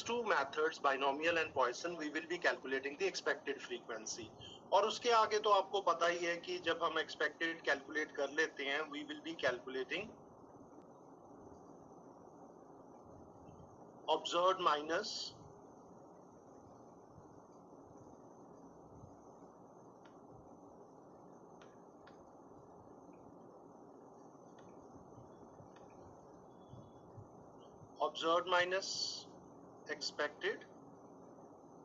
two methods, binomial and Poisson, we will be calculating the expected frequency. और उसके आगे तो आपको पता ही है कि जब हम expected calculate कर लेते हैं, we will be calculating observed minus expected,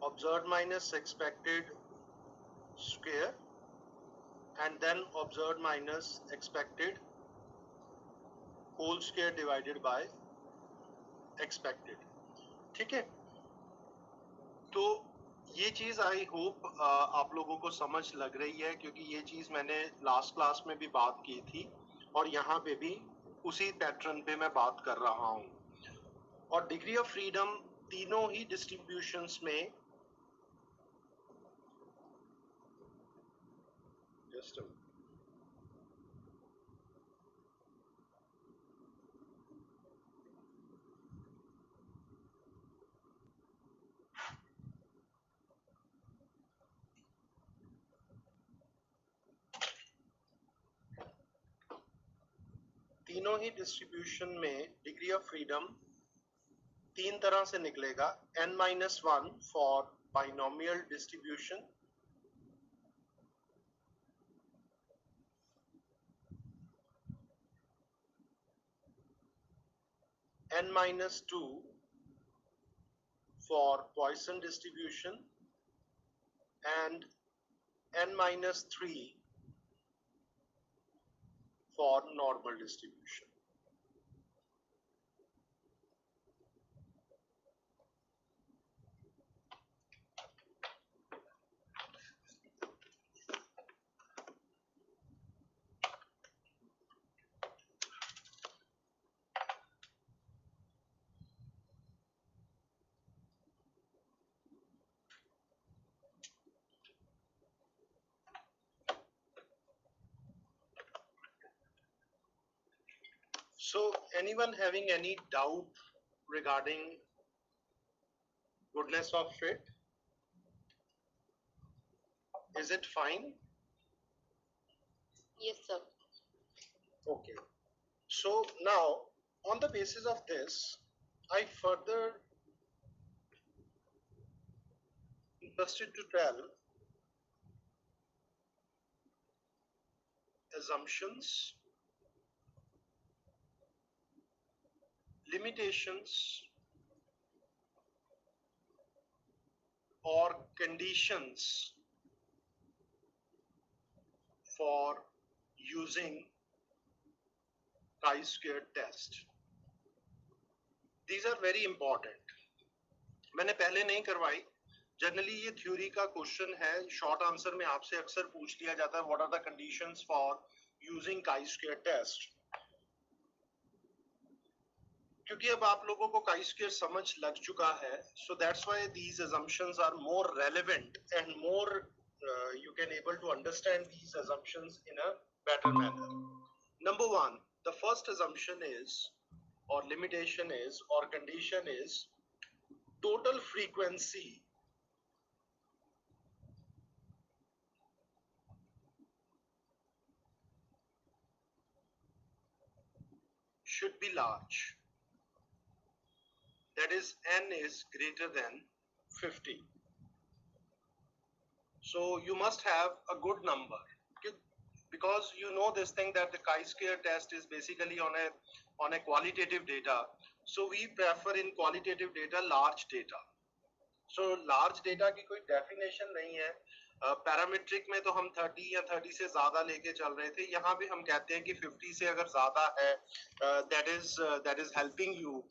observed minus expected square, and then observed minus expected whole square divided by expected. ठीक है, तो ये चीज आई होप आप लोगों को समझ लग रही है, क्योंकि ये चीज मैंने लास्ट क्लास में भी बात की थी और यहाँ पे भी उसी पैटर्न पे मैं बात कर रहा हूँ. और डिग्री ऑफ फ्रीडम तीनों ही डिस्ट्रीब्यूशंस में जस्ट तीनों ही डिस्ट्रीब्यूशन में डिग्री ऑफ फ्रीडम तीन तरह से निकलेगा. n-1 for binomial distribution, n-2 for Poisson distribution, and n-3 for normal distribution. So, anyone having any doubt regarding goodness of fit? Is it fine? Yes, sir. Okay. So now, on the basis of this, I further interested to tell assumptions, limitations, or conditions for using chi-square test. These are very important. मैंने पहले नहीं करवाई. Generally ये theory का question है, short answer में आपसे अक्सर पूछ लिया जाता है what are the conditions for using chi-square test. क्योंकि अब आप लोगों को chi-square समझ लग चुका है, so that's why these assumptions are more relevant and more you can able to understand these assumptions in a better manner. Number one, the first assumption is, or limitation is, or condition is, total frequency should be large. That is, n is greater than 50. So you must have a good number, because you know this thing that the chi-square test is basically on a qualitative data. So we prefer in qualitative data large data. So large data की कोई definition नहीं है. Parametric में तो हम 30 या 30 से ज्यादा लेके चल रहे थे. यहाँ पे हम कहते हैं कि 50 से अगर ज्यादा है, that is helping you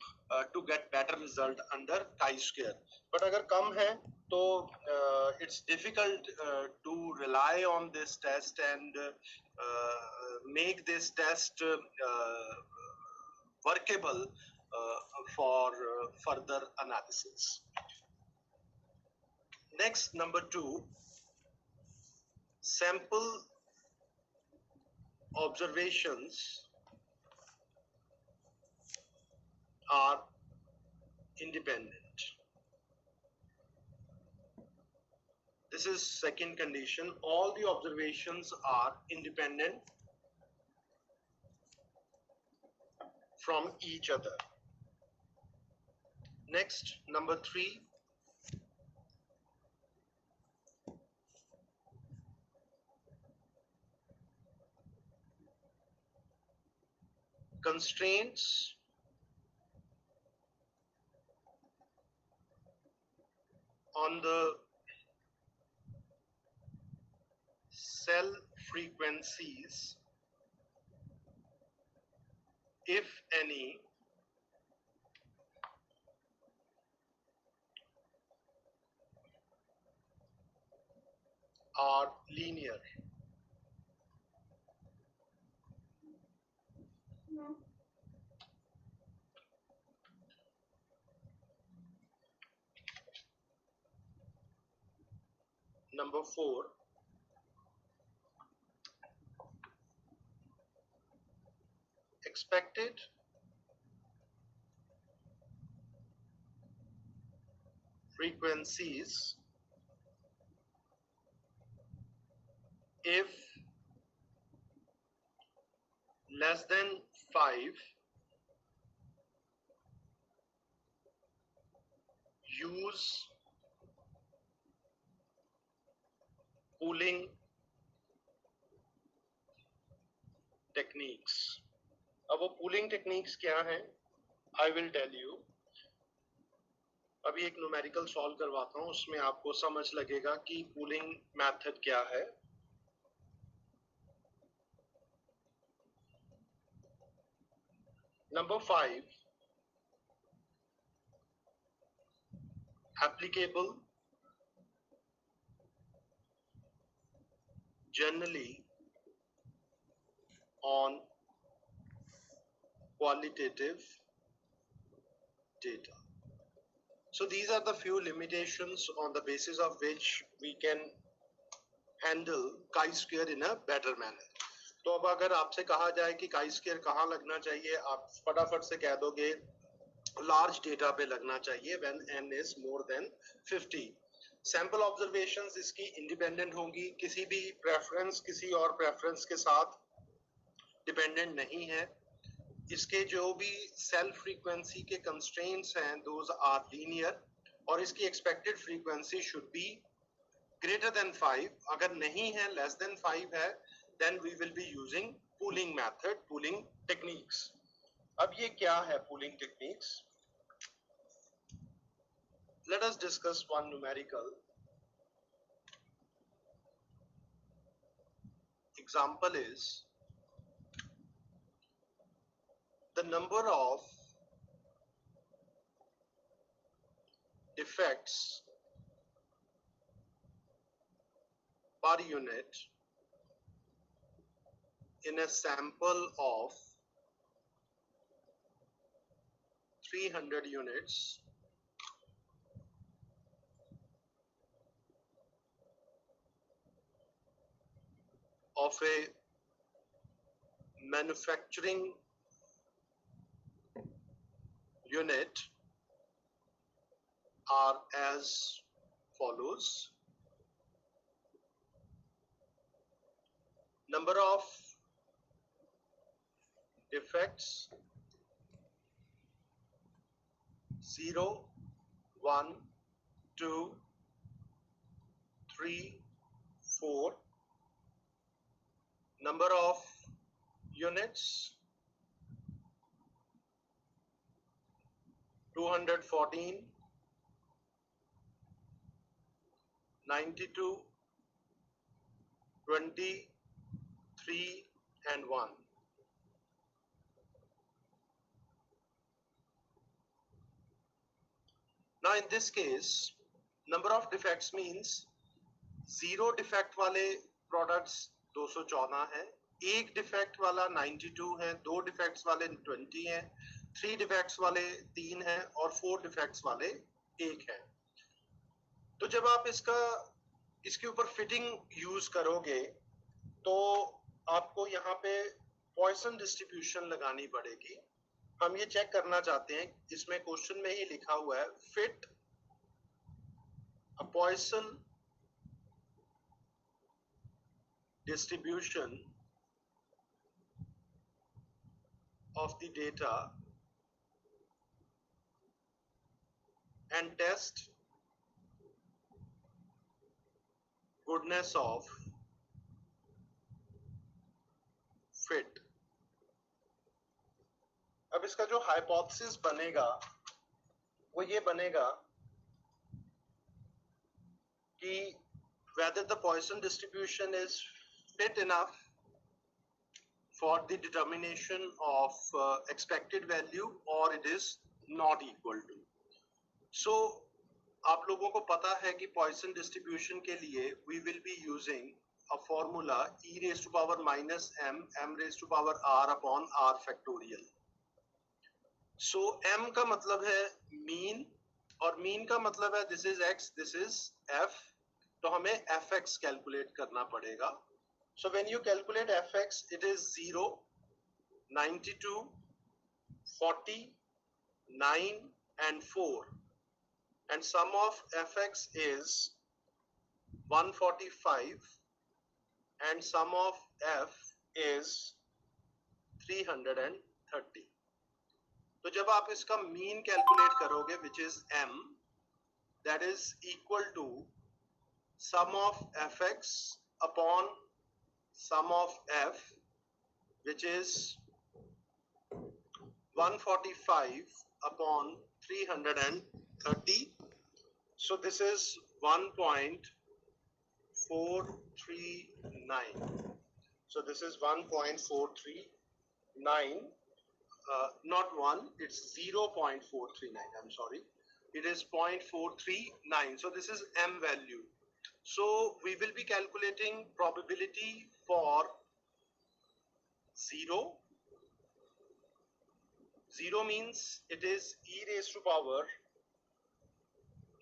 to get better result under chi-square. But अगर कम है तो it's difficult to rely on this test and make this test workable for further analysis. Next, number two, sample observations are independent. This is second condition. All the observations are independent from each other. Next, number 3. Constraints on the cell frequencies, if any, are linear. Number 4. Expected frequencies if less than 5 use pooling techniques. अब वो pooling techniques क्या हैं? I will tell you. अभी एक numerical solve करवाता हूं, उसमें आपको समझ लगेगा कि pooling मेथड क्या है. Number 5. Applicable generally on qualitative data. So these are the few limitations on the basis of which we can handle chi-square in a better manner. तो अब अगर आपसे कहा जाए कि chi-square कहाँ लगना चाहिए, आप फटाफट से कह दोगे large data पे लगना चाहिए when n is more than 50. Sample observations इसकी इंडिपेंडेंट होंगी, किसी भी प्रेफरेंस किसी और प्रेफरेंस के साथ डिपेंडेंट नहीं है. इसके जो भी सेल फ्रीक्वेंसी के कंस्ट्रेंट्स हैं दोज आर लीनियर और इसकी expected frequency should be greater than 5. अगर नहीं है, लेस देन 5 है, then we will be using pooling method, pooling techniques. अब ये क्या है pooling techniques? Let us discuss one numerical. Example is the number of defects per unit in a sample of 300 units of a manufacturing unit are as follows. Number of defects 0, 1, 2, 3, 4. Number of units 214, 92, 20, 3 and 1. Now in this case, number of defects means 0 defect वाले products 214 है, 1 defect वाला 92 है, 2 defects वाले 20 हैं, 3 defects वाले 3 हैं और 4 defects वाले 1 है. तो जब आप इसके ऊपर फिटिंग यूज करोगे तो आपको यहाँ पे पॉइसन डिस्ट्रीब्यूशन लगानी पड़ेगी. हम ये चेक करना चाहते हैं, इसमें क्वेश्चन में ही लिखा हुआ है fit a Poisson distribution of the data and test goodness of fit. अब इसका जो हाइपोथेसिस बनेगा वो ये बनेगा कि whether the Poisson distribution is fit enough for the determination of expected value or it is not equal to. So आप लोगों को पता है कि Poisson distribution के लिए we will be using a formula e raised to power minus m raised to power r upon r factorial. So m का मतलब है mean और mean का मतलब है this is x, this is f. तो हमें fx कैलकुलेट करना पड़ेगा. So when you calculate fx, it is 0, 92, 40, 9 and 4. And sum of fx is 145 and sum of f is 330. तो जब आप इसका mean कैलकुलेट करोगे, which is m, that is equal to sum of fx upon sum of f, which is 145 upon 330. So this is 1.439. So this is 1.439. Not 1, it's 0.439. I'm sorry. It is 0.439. So this is m value. So we will be calculating probability for 0. 0 means it is e raised to power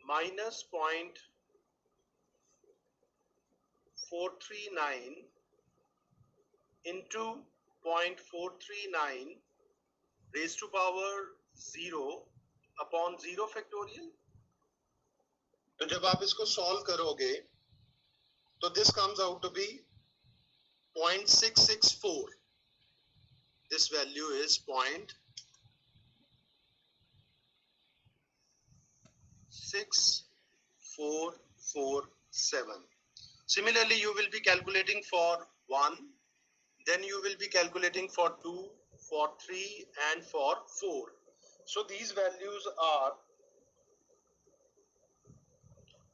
minus 0.439 into 0.439 raised to power 0 upon 0 factorial. तो जब आप इसको solve करोगे तो this comes out to be 0.664. This value is 0.6447. Similarly, you will be calculating for 1, then you will be calculating for 2, for 3 and for 4. So these values are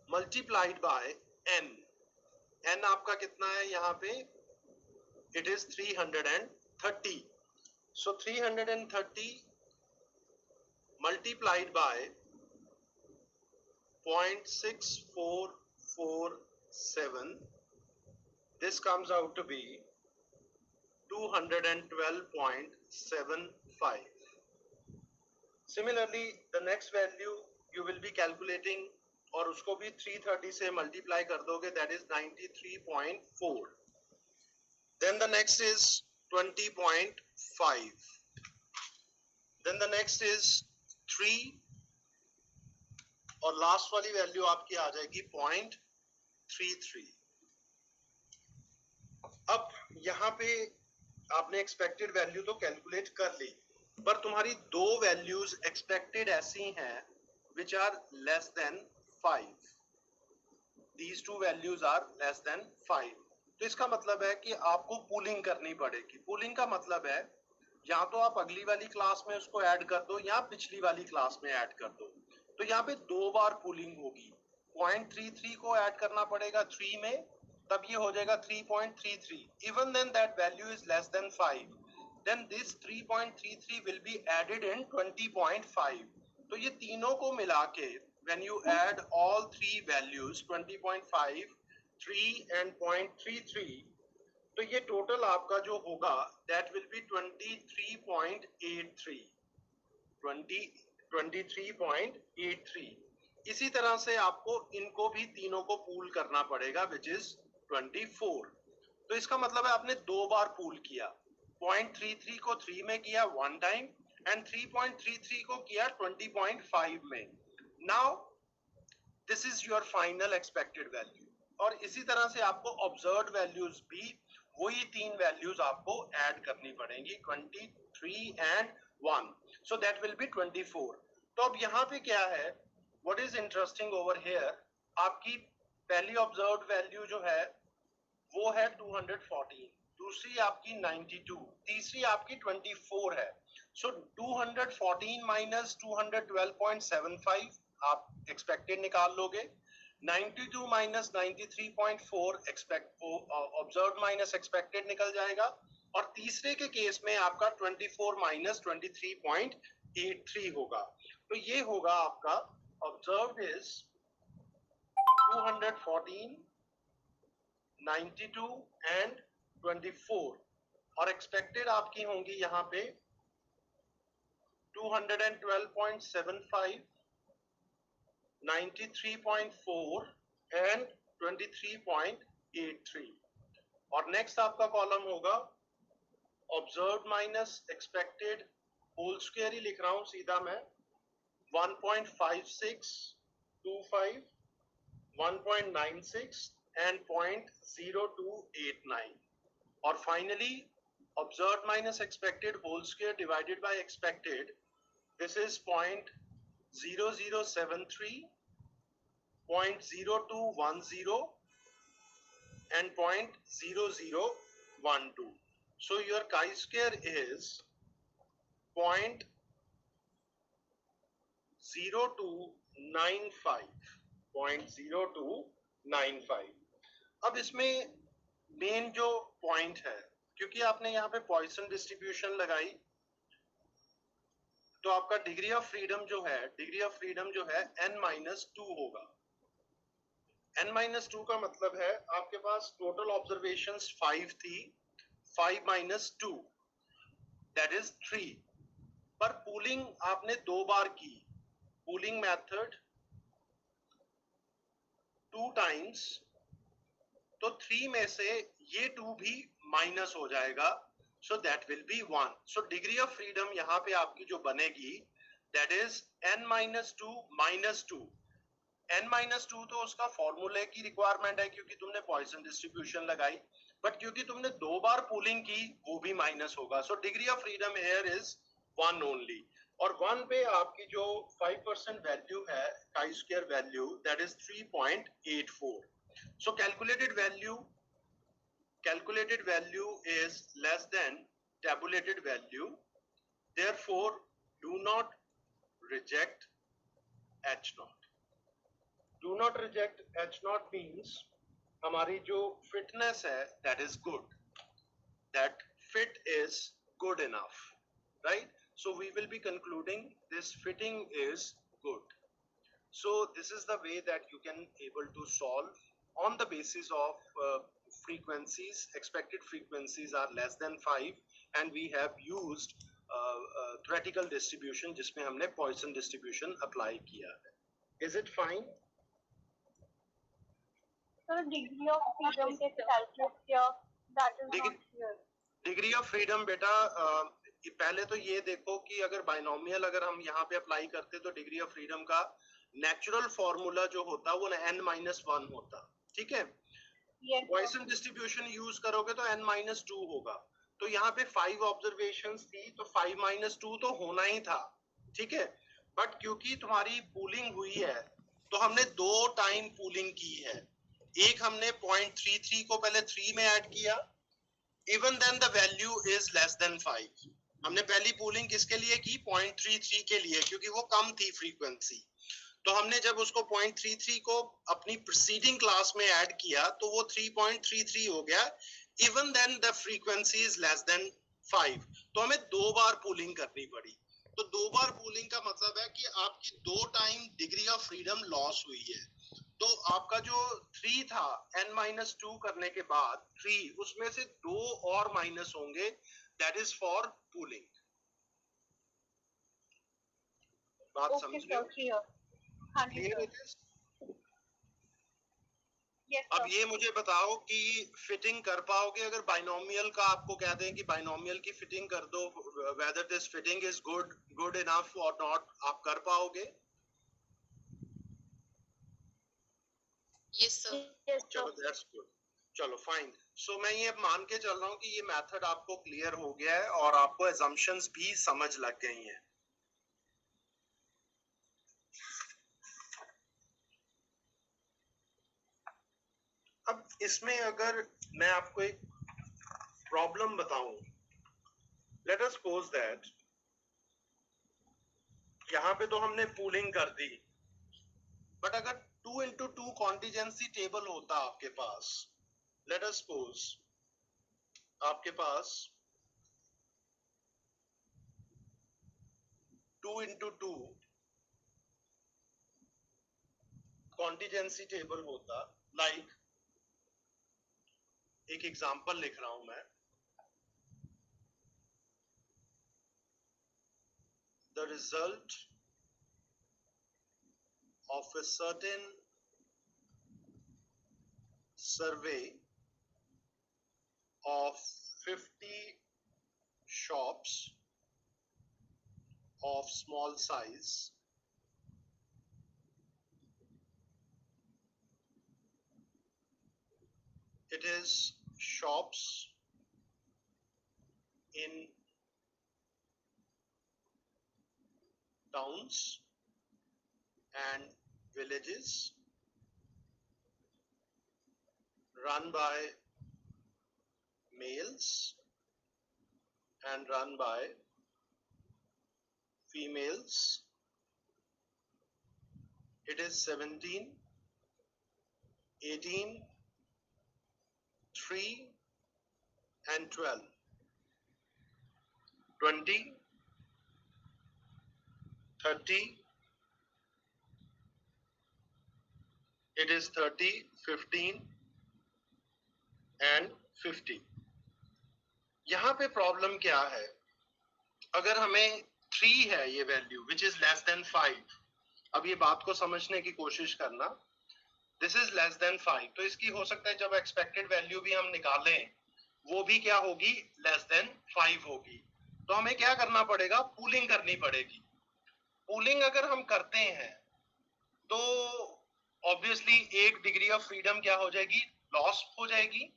multiplied by n. n आपका कितना है यहाँ पे? It is 330. So 330 multiplied by 0.6447. This comes out to be 212.75. Similarly, the next value you will be calculating और उसको भी 330 से multiply कर दोगे, that is 93.4. Then the next is 20.5. Then the next is 3 और लास्ट वाली वैल्यू आपकी आ जाएगी 0.33. अब यहाँ पे आपने एक्सपेक्टेड वैल्यू तो कैलकुलेट कर ली, पर तुम्हारी दो वैल्यूज एक्सपेक्टेड ऐसी हैं which are less than 5. These two values are less than 5. तो इसका मतलब है कि आपको पूलिंग करनी पड़ेगी. पूलिंग का मतलब है या तो आप अगली वाली क्लास में उसको ऐड कर दो या पिछली वाली क्लास में ऐड कर दो. तो यहाँ पे दो बार पूलिंग होगी. 0.33 को ऐड करना पड़ेगा 3 में, तब ये हो जाएगा 3.33. Even then that value is less than 5. Then this 3.33 will be added in 20.5. तो ये तीनों को मिला के when you add all three values 20.5, 3 and 0.33, तो ये टोटल आपका जो होगा that will be 23.83. 23.83. इसी तरह से आपको इनको भी तीनों को पूल करना पड़ेगा which is 24. तो इसका मतलब है आपने दो बार पूल किया. 0.33 को 3 में किया one time and 3.33 को किया 20.5 में. Now this is your final expected value. और इसी तरह से आपको ऑब्जर्व्ड वैल्यूज भी वही 3 वैल्यूज आपको ऐड करनी पड़ेंगी, 23 and 1, so that will be 24। तो अब यहाँ पे क्या है, what is interesting over here, आपकी पहली ऑब्जर्व्ड वैल्यू जो है वो है 214, दूसरी आपकी 92, तीसरी आपकी 24 है। सो 214 माइनस 212.75 आप एक्सपेक्टेड निकाल लोगे, 92 minus 93.4 expect observed minus expected निकल जाएगा, और तीसरे के केस में आपका 24 माइनस 23.83 होगा। तो ये होगा आपका ऑब्जर्व्ड इज 214, 92 एंड 24, और एक्सपेक्टेड आपकी होंगी यहाँ पे 212.75, 93.4 एंड 23.83। और नेक्स्ट आपका कॉलम होगा observed minus expected whole square ही लिख रहा हूं सीधा मैं, 1.5625, 1.96 and 0.0289, और finally observed minus expected whole square divided by expected, this is 0.0073, 0.0210 and 0.0012. So your chi-square is 0.0295. अब इसमें मेन जो पॉइंट है, क्योंकि आपने यहाँ पे पॉइसन डिस्ट्रीब्यूशन लगाई, तो आपका डिग्री ऑफ फ्रीडम जो है n-2 होगा। n-2 का मतलब है आपके पास टोटल ऑब्जर्वेशंस 5 थी, 5 minus 2 that is 3, पर पूलिंग आपने 2 बार की, पूलिंग मेथड 2 टाइम्स, तो 3 में से ये 2 भी माइनस हो जाएगा, so that will be 1। So degree of freedom यहाँ पे आपकी जो बनेगी that is n-2 minus 2। n-2 तो उसका फॉर्मूले की रिक्वायरमेंट है क्योंकि तुमने पॉइसन डिस्ट्रीब्यूशन लगाई, बट क्योंकि तुमने 2 बार पूलिंग की वो भी माइनस होगा। So degree of freedom here is 1 only, और 1 पे आपकी जो 5% वैल्यू है chi square value that is 3.84। So calculated value is less than tabulated value, therefore do not reject H0. Do not reject H0 means हमारी जो fitness है that is good, that fit is good enough, right? So we will be concluding this fitting is good. So this is the way that you can able to solve on the basis of frequencies. Expected frequencies are less than 5 and we have used theoretical distribution जिसमें हमने Poisson distribution apply किया है. Is it fine? So degree of freedom gets calculated here, that is not clear. Degree of freedom बेटा पहले तो ये देखो कि अगर बाइनोमियल अगर हम यहाँ पे अप्लाई करते तो डिग्री ऑफ फ्रीडम का नेचुरल फॉर्मूला जो होता वो n-1 होता, ठीक है? पॉइसन डिस्ट्रीब्यूशन यूज करोगे तो n-2 होगा, तो यहाँ पे 5 ऑब्जर्वेशंस थी तो 5-2 तो होना ही था, ठीक है? बट क्योंकि तुम्हारी पूलिंग हुई है तो हमने 2 टाइम पूलिंग की है, एक हमने 0.33 को पहले 3 में ऐड किया, even then the value is less than 5। हमने पहली पूलिंग किसके लिए की? 0.33 के लिए, क्योंकि वो कम थी फ्रीक्वेंसी, तो हमने जब उसको 0.33 को अपनी प्रीसीडिंग क्लास में ऐड किया तो वो 3.33 हो गया, even then the frequency is less than 5, तो हमें 2 बार पूलिंग करनी पड़ी। तो 2 बार पूलिंग का मतलब है कि आपकी 2 time degree of freedom loss हुई है, तो आपका जो 3 था n-2 करने के बाद 3, उसमें से 2 और माइनस होंगे, दैट इज फॉर पूलिंग। बात समझ गए? अब ये मुझे बताओ कि फिटिंग कर पाओगे अगर बाइनोमियल का आपको कह दें कि बाइनोमियल की फिटिंग कर दो, whether this fitting is good enough और नॉट, आप कर पाओगे? Yes, sir. Yes, चलो sir. That's good. चलो फाइन. सो मैं ये मान के चल रहा हूँ कि ये मेथड आपको क्लियर हो गया है और आपको assumptions भी समझ लग गई हैं. अब इसमें अगर मैं आपको एक प्रॉब्लम बताऊं, लेट अस सपोज दैट यहाँ पे तो हमने पूलिंग कर दी, बट अगर 2x2 कॉन्टिजेंसी टेबल होता आपके पास, लेट अस सपोज आपके पास 2x2 कॉन्टिजेंसी टेबल होता, लाइक एक एग्जांपल लिख रहा हूं मैं. The result of a certain survey of 50 shops of small size it is shops in towns and villages run by males and run by females. It is 17, 18, 3 and 12, 20, 30, it is 30, 15 and 50. यहाँ पे problem क्या है? अगर हमें 3 है ये value which is less than 5, अब ये बात को समझने की कोशिश करना, this is less than 5, तो इसकी हो सकता है जब एक्सपेक्टेड वैल्यू भी हम निकालें वो भी क्या होगी, less than 5 होगी. तो हमें क्या करना पड़ेगा, पूलिंग करनी पड़ेगी. पूलिंग अगर हम करते हैं तो ऑब्वियसली एक डिग्री ऑफ फ्रीडम क्या हो जाएगी, लॉस हो जाएगी.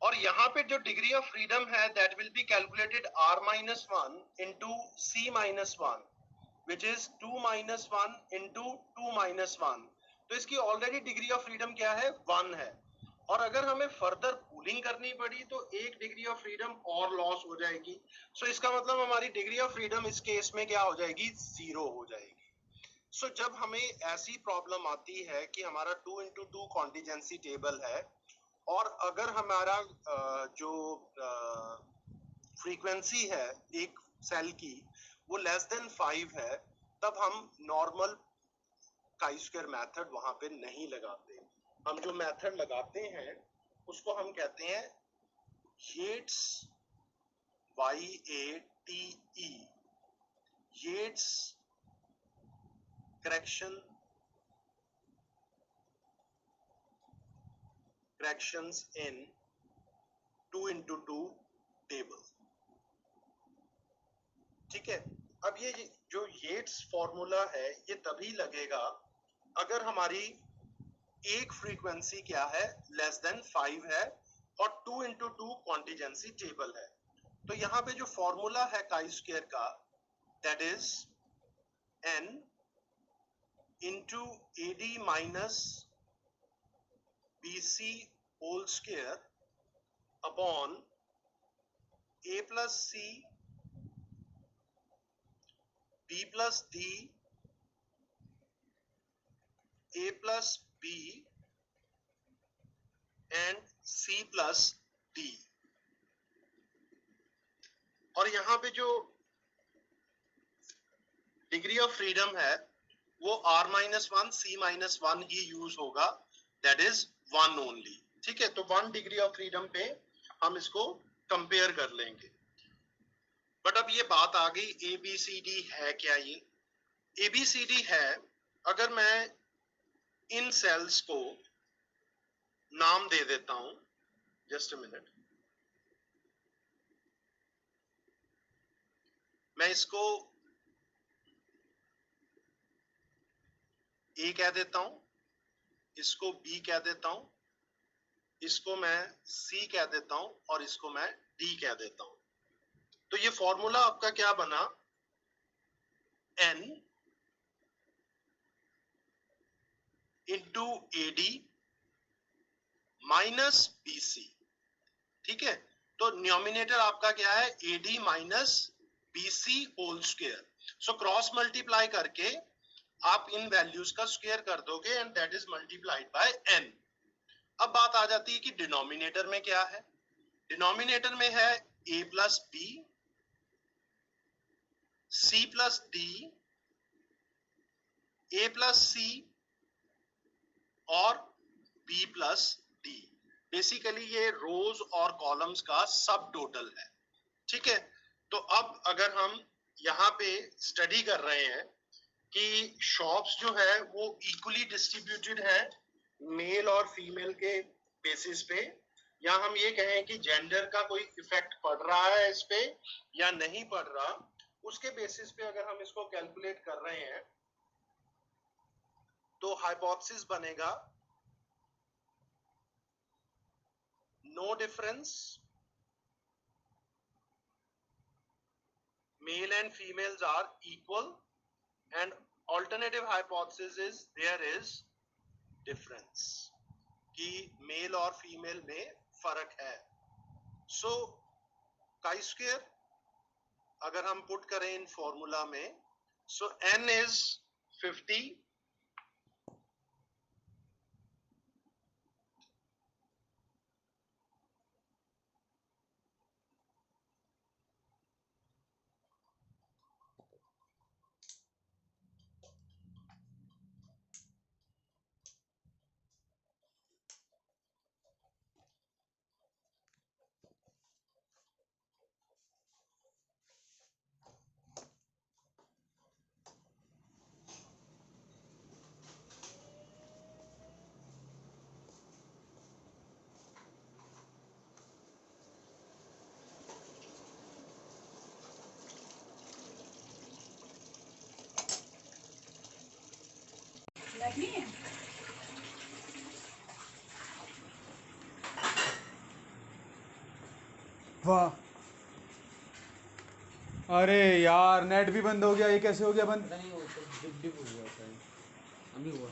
और यहाँ पे जो डिग्री ऑफ फ्रीडम है that will be calculated r-1 into c-1 which is 2-1 into 2-1. तो इसकी ऑलरेडी डिग्री ऑफ फ्रीडम क्या है, 1 है. और अगर हमें फर्दर पूलिंग करनी पड़ी तो एक डिग्री ऑफ फ्रीडम और लॉस हो जाएगी. सो इसका मतलब हमारी डिग्री ऑफ फ्रीडम इस केस में क्या हो जाएगी, 0 हो जाएगी. सो जब हमें ऐसी प्रॉब्लम आती है कि हमारा 2x2 कॉन्टिजेंसी टेबल है और अगर हमारा जो फ्रीक्वेंसी है एक सेल की वो लेस देन 5 है, तब हम नॉर्मल काई स्क्वायर मेथड वहां पे नहीं लगाते. हम जो मेथड लगाते हैं उसको हम कहते हैं Yates, YATE, Yates corrections in 2x2 table. ठीक है. अब ये जो येट्स फॉर्मूला है ये तभी लगेगा अगर हमारी एक फ्रीक्वेंसी क्या है, लेस देन 5 है और 2x2 कॉन्टिजेंसी टेबल है. तो यहाँ पे जो फॉर्मूला है काई स्क्वायर का that is n into AD minus BC whole square upon A plus C B plus D A plus B and C plus D. और यहाँ पे जो डिग्री ऑफ फ्रीडम है वो r-1 c-1 ही use होगा, that is 1 only. ठीक है. तो 1 डिग्री ऑफ फ्रीडम पे हम इसको कंपेयर कर लेंगे. बट अब ये बात आ गई ABCD है क्या, ये ABCD है. अगर मैं इन सेल्स को नाम दे देता हूं, जस्ट अ मिनट, मैं इसको A कह देता हूं, इसको B कह देता हूं, इसको मैं C कह देता हूं और इसको मैं D कह देता हूं। तो ये फॉर्मूला आपका क्या बना, N into AD minus BC, ठीक है। तो न्यूमिनेटर आपका क्या है, AD minus BC whole square. So cross multiply करके आप इन वैल्यूज का स्क्वायर कर दोगे and that is multiplied by n। अब बात आ जाती है कि डिनोमिनेटर में क्या है। डिनोमिनेटर में है a plus B, c plus D, a plus C और b प्लस डी। बेसिकली ये रोज और कॉलम्स का सब टोटल है, ठीक है। तो अब अगर हम यहाँ पे स्टडी कर रहे हैं कि शॉप्स जो है वो इक्वली डिस्ट्रीब्यूटेड है मेल और फीमेल के बेसिस पे, या हम ये कहें कि जेंडर का कोई इफेक्ट पड़ रहा है इस पे या नहीं पड़ रहा, उसके बेसिस पे अगर हम इसको कैलकुलेट कर रहे हैं तो हाइपोथेसिस बनेगा no difference, male and females are equal, and alternative hypothesis is there is difference, कि मेल और फीमेल में फर्क है। सो काई स्क्वायर अगर हम पुट करें इन फॉर्मूला में, सो n is 50, वाह, अरे यार नेट भी बंद हो गया, ये कैसे हो गया बंद? पता नहीं वो तो डिप डिप हो गया था, अभी हुआ।